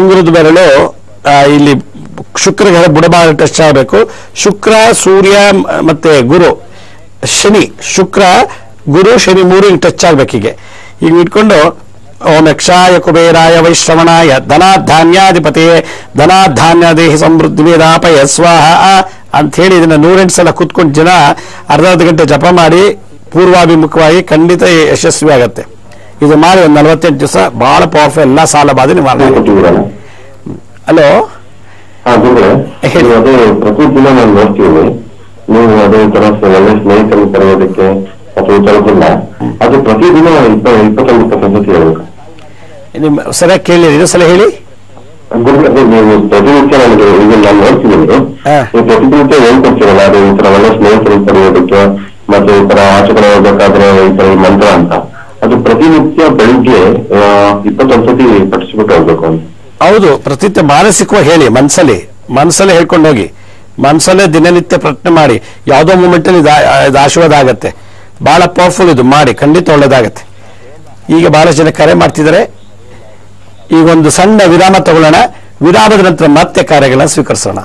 ಉಂಗುರದ ಬೆರಳು ಇಲ್ಲಿ ಶುಕ್ರ ಬುಡಭಾಗ ಟಚ್ ಆಗಬೇಕು. ಶುಕ್ರ, ಸೂರ್ಯ ಮತ್ತೆ ಗುರು, ಶನಿ, ಶುಕ್ರ ಗುರು ಶನಿ 3 ಟಚ್ ಆಗ್ಬೇಕು. ಹೀಗೆ ಇಟ್ಕೊಂಡು ಓಂ ಯಕ್ಷಾಯ ಕುಬೇರಾಯ ವೈಶ್ರವಣಾಯ ಧನಾಧಾನ್ಯಾಧಿಪತಿಯೇ ಧನಾಧಾನ್ಯ ದೇಹಿ ಸಮೃದ್ಧಿ ಮೇದಾಪಯ ಸ್ವಾಹ ಅಂತ ಹೇಳಿ ಇದನ್ನ 108 ಸಲ ಕೂತ್ಕೊಂಡು ಜನ ಅರ್ಧ ಗಂಟೆ ಜಪ ಮಾಡಿ ಪೂರ್ವಾಭಿಮುಖವಾಗಿ ಖಂಡಿತ ಯಶಸ್ವಿ ಆಗತ್ತೆ. ಇದು ಮಾಡಿ ಒಂದು 48 ದಿವಸ ಬಹಳ ಪವರ್ಫುಲ್. ಎಲ್ಲ ಸಾಲ ಬಾಧೆ ನಿವಾರಣೆ. ಹಲೋ, ಅದೇ ಪ್ರತಿದಿನ ನಾನು ನೋಡ್ತೀವಿ. ನೀವು ಅದೇ ತರ ಒಳ್ಳೆ ಸ್ನೇಹಿತರನ್ನು ಕರೆಯೋದಕ್ಕೆ ಅಥವಾ ಈ ತರದಿಲ್ಲ, ಅದು ಪ್ರತಿದಿನ 20-21 ಹೇಳ್ಬೇಕು. ನಿಮ್ ಸರಿಯಾಗಿ ಕೇಳಿರಿ, ಇನ್ನೊಂದ್ಸಲ ಹೇಳಿ. ನೀವು ಪ್ರತಿನಿತ್ಯ ನನಗೆ ಈಗ ನಾನು ನೋಡ್ತೀನಿ, ನೀವು ಪ್ರತಿನಿತ್ಯ ಹೇಳ್ಕೊಡ್ತೀರಲ್ಲ, ಅದು ಈ ತರ ಒಳ್ಳೆ ಸ್ನೇಹಿತರನ್ನು ಕರೆಯೋದಕ್ಕೆ ಮತ್ತೆ ಈ ತರ ಆಚೆ ಕಡೆ ಹೋಗ್ಬೇಕಾದ್ರೆ ಈ ತರ ಮಂತ್ರ ಅಂತ, ಅದು ಪ್ರತಿನಿತ್ಯ ಬೆಳಿಗ್ಗೆ 21 ಸತಿ ಪಠಿಸ್ಬಿಟ್ಟು ಹೋಗ್ಬೇಕು ಅಂತ. ಹೌದು, ಪ್ರತಿನಿತ್ಯ ಮಾನಸಿಕವಾಗಿ ಹೇಳಿ, ಮನಸ್ಸಲ್ಲೇ ಹೇಳ್ಕೊಂಡು ಹೋಗಿ, ಮನಸ್ಸಲ್ಲೇ ದಿನನಿತ್ಯ ಪ್ರಯತ್ನ ಮಾಡಿ. ಯಾವುದೋ ಮೂಮೆಂಟ್ ಅಲ್ಲಿ ಇದು ಆಶೀರ್ವಾದ ಆಗತ್ತೆ. ಬಹಳ ಪವರ್ಫುಲ್. ಇದು ಮಾಡಿ, ಖಂಡಿತ ಒಳ್ಳೇದಾಗತ್ತೆ. ಈಗ ಬಹಳಷ್ಟು ಜನ ಕರೆ ಮಾಡ್ತಿದ್ದಾರೆ. ಈಗ ಒಂದು ಸಣ್ಣ ವಿರಾಮ ತಗೊಳ್ಳೋಣ. ವಿರಾಮದ ನಂತರ ಮತ್ತೆ ಕಾರ್ಯಗಳನ್ನ ಸ್ವೀಕರಿಸೋಣ.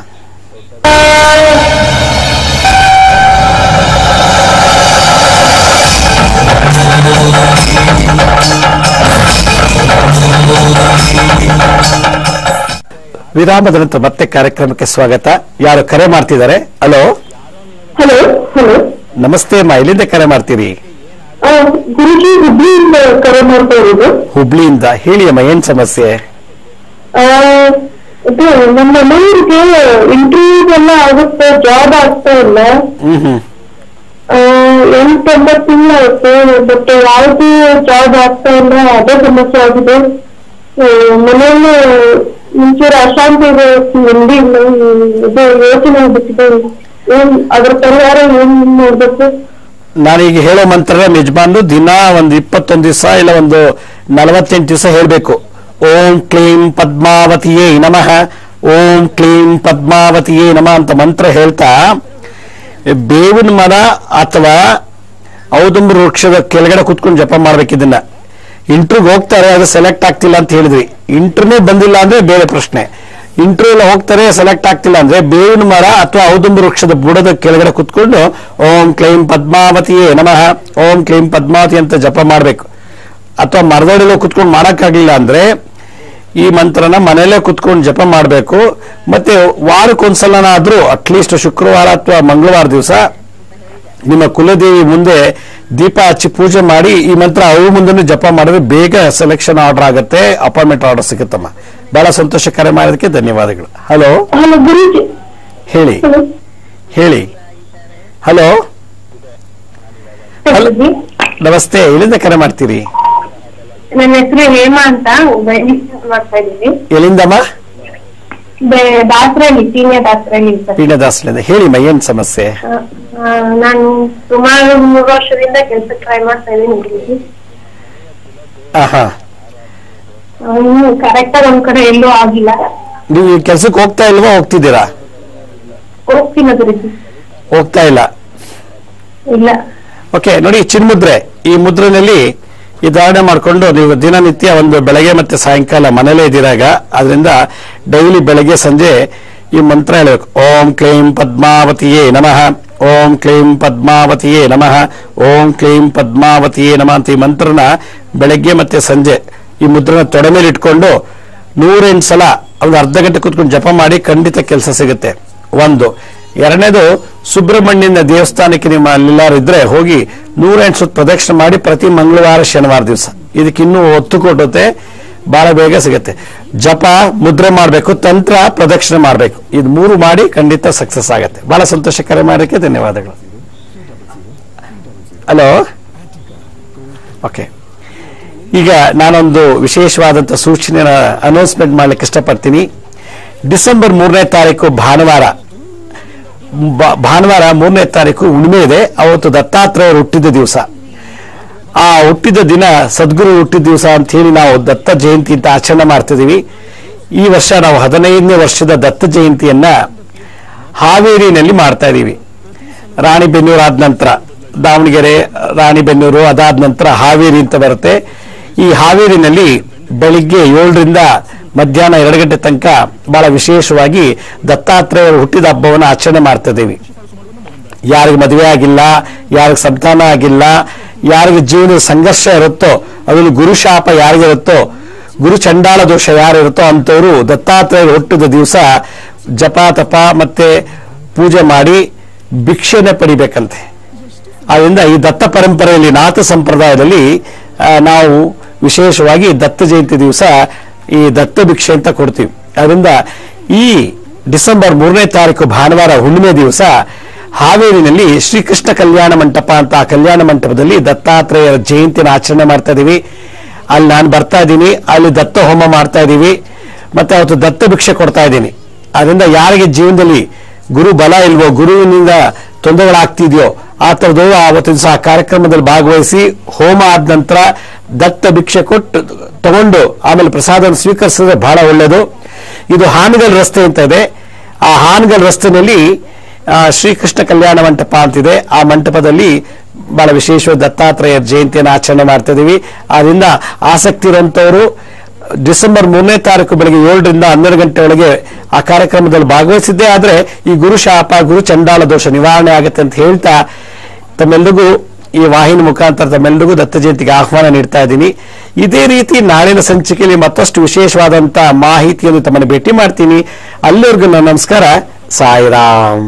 ವಿರಾಮದ ನಂತರ ಮತ್ತೆ ಕಾರ್ಯಕ್ರಮಕ್ಕೆ ಸ್ವಾಗತ. ಯಾರು ಕರೆ ಮಾಡ್ತಿದ್ದಾರೆ? ಹಲೋ. ಹಲೋ. ನಮಸ್ತೆ ಅಮ್ಮ, ಎಲ್ಲಿಂದ ಕರೆ ಮಾಡ್ತೀರಿ? ಗುರುಜಿ, ಹುಬ್ಳಿಯಿಂದ ಕರೆ ಮಾಡ್ತಾ ಇರೋದು. ಹುಬ್ಳಿಯಿಂದ. ಹೇಳಿ ಅಮ್ಮ, ಏನ್ ಸಮಸ್ಯೆ? ಇದು ನಮ್ಮ ಮನೆಯವರಿಗೆ ಇಂಟರ್ವ್ಯೂ ಎಲ್ಲ ಆಗುತ್ತೆ, ಜಾಬ್ ಆಗ್ತಾ ಇಲ್ಲ. 8-9 ತಿಂಗಳು ಆಯ್ತು, ಬಟ್ ಯಾವ್ದು ಜಾಬ್ ಆಗ್ತಾ ಇಲ್ಲ. ಅದೇ ಸಮಸ್ಯೆ ಆಗಿದೆ. ಮನೆಯಲ್ಲಿ ಮುಂಚೂರು ಅಶಾಂತಿ ಇದೆ, ನೆಮ್ಮದಿ ಇಲ್ಲ. ಇದು ಯೋಚನೆ ಆಗ್ಬಿಟ್ಟಿದೆ. ಅದ್ರ ಪರಿಹಾರ ಏನ್ ಮಾಡ್ಬೇಕು? ನಾನೀಗ ಹೇಳೋ ಮಂತ್ರ ಯಜಮಾನ್ರು ದಿನ ಒಂದು 21 ದಿವಸ ಇಲ್ಲ ಒಂದು 48 ದಿವಸ ಹೇಳ್ಬೇಕು. ಓಂ ಕ್ಲೀಂ ಪದ್ಮಾವತಿಯೇ ನಮಃ, ಓಂ ಕ್ಲೀಂ ಪದ್ಮಾವತಿಯೇ ನಮಃ ಅಂತ ಮಂತ್ರ ಹೇಳ್ತಾ ಬೇವಿನ ಮರ ಅಥವಾ ಔದುಂಬರ ವೃಕ್ಷದ ಕೆಳಗಡೆ ಕುತ್ಕೊಂಡು ಜಪ ಮಾಡ್ಬೇಕು. ಇದನ್ನ ಇಂಟರ್ವ್ಯೂಗೆ ಹೋಗ್ತಾರೆ, ಅದು ಸೆಲೆಕ್ಟ್ ಆಗ್ತಿಲ್ಲ ಅಂತ ಹೇಳಿದ್ವಿ. ಇಂಟರ್ವ್ಯೂ ಬಂದಿಲ್ಲ ಅಂದ್ರೆ ಬೇರೆ ಪ್ರಶ್ನೆ. ಇಂಟರ್ವ್ಯೂ ಹೋಗ್ತಾರೆ, ಸೆಲೆಕ್ಟ್ ಆಗ್ತಿಲ್ಲ ಅಂದ್ರೆ ಬೇವಿನ ಮರ ಅಥವಾ ಔದುಂಬರ ವೃಕ್ಷದ ಬುಡದ ಕೆಳಗಡೆ ಕುತ್ಕೊಂಡು ಓಂ ಕ್ಲೀಂ ಪದ್ಮಾವತಿಯೇ ನಮಃ, ಓಂ ಕ್ಲೀಂ ಪದ್ಮಾವತಿ ಅಂತ ಜಪ ಮಾಡ್ಬೇಕು. ಅಥವಾ ಮರದಡಿలో ಕುತ್ಕೊಂಡು ಮಾಡಕ್ಕಾಗ್ಲಿಲ್ಲ ಅಂದ್ರೆ ಈ ಮಂತ್ರನ ಮನೆಯಲ್ಲೇ ಕುತ್ಕೊಂಡು ಜಪ ಮಾಡಬೇಕು. ಮತ್ತೆ ವಾರಕ್ಕೊಂದ್ಸಲನಾದ್ರೂ ಅಟ್ಲೀಸ್ಟ್ ಶುಕ್ರವಾರ ಅಥವಾ ಮಂಗಳವಾರ ದಿವಸ ನಿಮ್ಮ ಕುಲದೇವಿ ಮುಂದೆ ದೀಪ ಹಚ್ಚಿ ಪೂಜೆ ಮಾಡಿ ಈ ಮಂತ್ರ ಅವ್ರ ಮುಂದೆ ಜಪ ಮಾಡಿದ್ರೆ ಬೇಗ ಸೆಲೆಕ್ಷನ್ ಆರ್ಡರ್ ಆಗುತ್ತೆ, ಅಪಾಯಿಂಟ್ಮೆಂಟ್ ಆರ್ಡರ್ ಸಿಗುತ್ತಮ್ಮ. ಬಹಳ ಸಂತೋಷ. ಕರೆ ಮಾಡೋದಕ್ಕೆ ಧನ್ಯವಾದಗಳು. ಹಲೋ. ಗುರುಜಿ ಹೇಳಿ. ಹಲೋ. ನಮಸ್ತೆ, ಎಲ್ಲಿಂದ ಕರೆ ಮಾಡ್ತೀರಿ? ನನ್ನ ಹೆಸರು ಹೇಮಾ ಅಂತ ಮಾಡ್ತಾ ಇದ್ದೀನಿ. ಎಲ್ಲಿಂದಮ್ಮ? ದಾಸರಳ್ಳಿ ಪೀಣ್ಯ ದಾಸರಳ್ಳಿ ಸರ್. ಪೀಣ್ಯದಾಸರಿಂದ ಹೇಳಿಮ್ಮ, ಏನ್ ಸಮಸ್ಯೆ? ನಾನು ಸುಮಾರು 3 ವರ್ಷದಿಂದ ಕೆಲಸ ಟ್ರೈ ಮಾಡ್ತಾ ಇದ್ದೀನಿ. ಕರೆಕ್ಟ್ ಆಗಿ ಒಂದ್ ಕಡೆ ಎಲ್ಲೂ ಆಗಿಲ್ಲ. ನೀವು ಕೆಲ್ಸಕ್ಕೆ ಹೋಗ್ತಾ ಇಲ್ವಾ, ಹೋಗ್ತಿದ್ದೀರಾ? ಹೋಗ್ತೀನಿ ಗುರುಜಿ. ಹೋಗ್ತಾ ಇಲ್ಲ? ಇಲ್ಲ. ಓಕೆ, ನೋಡಿ ಚಿನ್ಮುದ್ರೆ, ಈ ಮುದ್ರೆನಲ್ಲಿ ಈ ಧಾರಣೆ ಮಾಡಿಕೊಂಡು ನೀವು ದಿನನಿತ್ಯ ಒಂದು ಬೆಳಗ್ಗೆ ಮತ್ತೆ ಸಾಯಂಕಾಲ ಮನೇಲೇ ಇದ್ದಿರಾಗ ಅದರಿಂದ ಡೈಲಿ ಬೆಳಗ್ಗೆ ಸಂಜೆ ಈ ಮಂತ್ರ ಹೇಳಬೇಕು. ಓಂ ಕ್ಲೀಂ ಪದ್ಮಾವತಿಯೇ ನಮಃ, ಓಂ ಕ್ಲೀಂ ಪದ್ಮಾವತಿಯೇ ನಮಃ, ಓಂ ಕ್ಲೀಂ ಪದ್ಮಾವತಿಯೇ ನಮಃ ಅಂತ ಈ ಮಂತ್ರನ ಬೆಳಗ್ಗೆ ಮತ್ತೆ ಸಂಜೆ ಈ ಮುದ್ರನ ತೊಡೆ ಮೇಲೆ ಇಟ್ಕೊಂಡು 108 ಸಲ ಒಂದು ಅರ್ಧ ಗಂಟೆ ಕೂತ್ಕೊಂಡು ಜಪ ಮಾಡಿ, ಖಂಡಿತ ಕೆಲಸ ಸಿಗುತ್ತೆ. ಒಂದು. ಎರಡನೇದು, ಸುಬ್ರಹ್ಮಣ್ಯನ ದೇವಸ್ಥಾನಕ್ಕೆ ನಿಮ್ಮ ಎಲ್ಲಾರು ಇದ್ರೆ ಹೋಗಿ 108 ಸುತ್ತ ಪ್ರದಕ್ಷಿಣೆ ಮಾಡಿ ಪ್ರತಿ ಮಂಗಳವಾರ ಶನಿವಾರ ದಿವಸ. ಇದಕ್ಕಿನ್ನೂ ಒತ್ತು ಕೊಡುತ್ತೆ, ಬಹಳ ಬೇಗ ಸಿಗುತ್ತೆ. ಜಪ, ಮುದ್ರೆ ಮಾಡಬೇಕು, ತಂತ್ರ, ಪ್ರದಕ್ಷಿಣೆ ಮಾಡಬೇಕು. ಇದು 3 ಮಾಡಿ ಖಂಡಿತ ಸಕ್ಸಸ್ ಆಗುತ್ತೆ. ಬಹಳ ಸಂತೋಷ. ಕರೆ ಮಾಡೋಕ್ಕೆ ಧನ್ಯವಾದಗಳು. Hello, okay. ಈಗ ನಾನೊಂದು ವಿಶೇಷವಾದಂಥ ಸೂಚನೆಯ ಅನೌನ್ಸ್ಮೆಂಟ್ ಮಾಡ್ಲಿಕ್ಕೆ ಇಷ್ಟಪಡ್ತೀನಿ. ಡಿಸೆಂಬರ್ 3ನೇ ತಾರೀಕು ಭಾನುವಾರ 3ನೇ ತಾರೀಕು ಹುಣ್ಣಿಮೆ ಇದೆ. ಅವತ್ತು ದತ್ತಾತ್ರೇಯರು ಹುಟ್ಟಿದ ದಿವಸ. ಆ ಹುಟ್ಟಿದ ದಿನ ಸದ್ಗುರು ಹುಟ್ಟಿದ ದಿವಸ ಅಂತ ಹೇಳಿ ನಾವು ದತ್ತ ಜಯಂತಿ ಅಂತ ಆಚರಣೆ ಮಾಡ್ತಿದ್ದೀವಿ. ಈ ವರ್ಷ ನಾವು 15ನೇ ವರ್ಷದ ದತ್ತ ಜಯಂತಿಯನ್ನ ಹಾವೇರಿನಲ್ಲಿ ಮಾಡ್ತಾ ಇದ್ದೀವಿ. ರಾಣಿಬೆನ್ನೂರು ಆದ ನಂತರ ದಾವಣಗೆರೆ, ರಾಣಿಬೆನ್ನೂರು ಅದಾದ ನಂತರ ಹಾವೇರಿ ಅಂತ ಬರುತ್ತೆ. ಈ ಹಾವೇರಿನಲ್ಲಿ ಬೆಳಿಗ್ಗೆ 7ರಿಂದ ಮಧ್ಯಾಹ್ನ 2 ಗಂಟೆ ತನಕ ಬಹಳ ವಿಶೇಷವಾಗಿ ದತ್ತಾತ್ರೇಯರು ಹುಟ್ಟಿದ ಹಬ್ಬವನ್ನು ಆಚರಣೆ ಮಾಡ್ತಾ ಇದ್ದೀವಿ. ಯಾರಿಗೆ ಮದುವೆ ಆಗಿಲ್ಲ, ಯಾರಿಗೆ ಸಂತಾನ ಆಗಿಲ್ಲ, ಯಾರಿಗೆ ಜೀವನದ ಸಂಘರ್ಷ ಇರುತ್ತೋ, ಅದರಲ್ಲಿ ಗುರುಶಾಪ ಯಾರಿಗಿರುತ್ತೋ, ಗುರು ಚಂಡಾಳ ದೋಷ ಯಾರಿರುತ್ತೋ ಅಂಥವರು ದತ್ತಾತ್ರೇಯರು ಹುಟ್ಟಿದ ದಿವಸ ಜಪ ತಪ ಮತ್ತೆ ಪೂಜೆ ಮಾಡಿ ಭಿಕ್ಷೆನೆ ಪಡಿಬೇಕಂತೆ. ಆದ್ದರಿಂದ ಈ ದತ್ತ ಪರಂಪರೆಯಲ್ಲಿ, ನಾಥ ಸಂಪ್ರದಾಯದಲ್ಲಿ ನಾವು ವಿಶೇಷವಾಗಿ ದತ್ತ ಜಯಂತಿ ದಿವಸ ಈ ದತ್ತ ಭಿಕ್ಷೆ ಅಂತ ಕೊಡ್ತೀವಿ. ಅದರಿಂದ ಈ ಡಿಸೆಂಬರ್ 3ನೇ ತಾರೀಕು ಭಾನುವಾರ ಹುಣ್ಣಿಮೆ ದಿವಸ ಹಾವೇರಿನಲ್ಲಿ ಶ್ರೀಕೃಷ್ಣ ಕಲ್ಯಾಣ ಮಂಟಪ ಅಂತ ಆ ಕಲ್ಯಾಣ ಮಂಟಪದಲ್ಲಿ ದತ್ತಾತ್ರೇಯರ ಜಯಂತಿನ ಆಚರಣೆ ಮಾಡ್ತಾ ಇದೀವಿ. ಅಲ್ಲಿ ನಾನು ಬರ್ತಾ ಇದ್ದೀನಿ. ಅಲ್ಲಿ ದತ್ತ ಹೋಮ ಮಾಡ್ತಾ ಇದ್ದೀವಿ, ಮತ್ತೆ ಅವತ್ತು ದತ್ತ ಭಿಕ್ಷೆ ಕೊಡ್ತಾ ಇದ್ದೀನಿ. ಅದರಿಂದ ಯಾರಿಗೆ ಜೀವನದಲ್ಲಿ ಗುರು ಬಲ ಇಲ್ವೋ, ಗುರುವಿನಿಂದ ತೊಂದರೆಗಳಾಗ್ತಿದೆಯೋ ಆ ಥರದ್ದು ಆವತ್ತಿನ ದಿವಸ ಆ ಕಾರ್ಯಕ್ರಮದಲ್ಲಿ ಭಾಗವಹಿಸಿ ಹೋಮ ಆದ ನಂತರ ದತ್ತ ಭಿಕ್ಷೆ ಕೊಟ್ಟು ತಗೊಂಡು ಆಮೇಲೆ ಪ್ರಸಾದವನ್ನು ಸ್ವೀಕರಿಸಿದ್ರೆ ಬಹಳ ಒಳ್ಳೆಯದು. ಇದು ಹಾನಗಲ್ ರಸ್ತೆ ಅಂತ ಇದೆ. ಆ ಹಾನಗಲ್ ರಸ್ತೆಯಲ್ಲಿ ಶ್ರೀಕೃಷ್ಣ ಕಲ್ಯಾಣ ಮಂಟಪ ಅಂತಿದೆ. ಆ ಮಂಟಪದಲ್ಲಿ ಬಹಳ ವಿಶೇಷವಾದ ದತ್ತಾತ್ರೇಯರ ಜಯಂತಿಯನ್ನು ಆಚರಣೆ ಮಾಡ್ತಾ ಇದೀವಿ. ಅದರಿಂದ ಆಸಕ್ತಿ ಇರುವಂತವರು ಡಿಸೆಂಬರ್ 3ನೇ ತಾರೀಕು ಬೆಳಗ್ಗೆ 7ರಿಂದ 12 ಗಂಟೆ ಒಳಗೆ ಆ ಕಾರ್ಯಕ್ರಮದಲ್ಲಿ ಭಾಗವಹಿಸಿದ್ದೇ ಆದ್ರೆ ಈ ಗುರು ಶಾಪ, ಗುರು ಚಂಡಾಳ ದೋಷ ನಿವಾರಣೆ ಆಗುತ್ತೆ ಅಂತ ಹೇಳ್ತಾ ತಮ್ಮೆಲ್ಲರಿಗೂ ಈ ವಾಹಿನಿ ಮುಖಾಂತರ ತಮ್ಮೆಲ್ಲರಿಗೂ ದತ್ತ ಜಯಂತಿಗೆ ಆಹ್ವಾನ ನೀಡ್ತಾ ಇದ್ದೀನಿ. ಇದೇ ರೀತಿ ನಾಳಿನ ಸಂಚಿಕೆಯಲ್ಲಿ ಮತ್ತಷ್ಟು ವಿಶೇಷವಾದಂತಹ ಮಾಹಿತಿಯನ್ನು ತಮ್ಮನ್ನು ಭೇಟಿ ಮಾಡ್ತೀನಿ. ಅಲ್ಲಿವರೆಗೂ ನನ್ನ ನಮಸ್ಕಾರ. ಸಾಯಿರಾಮ್.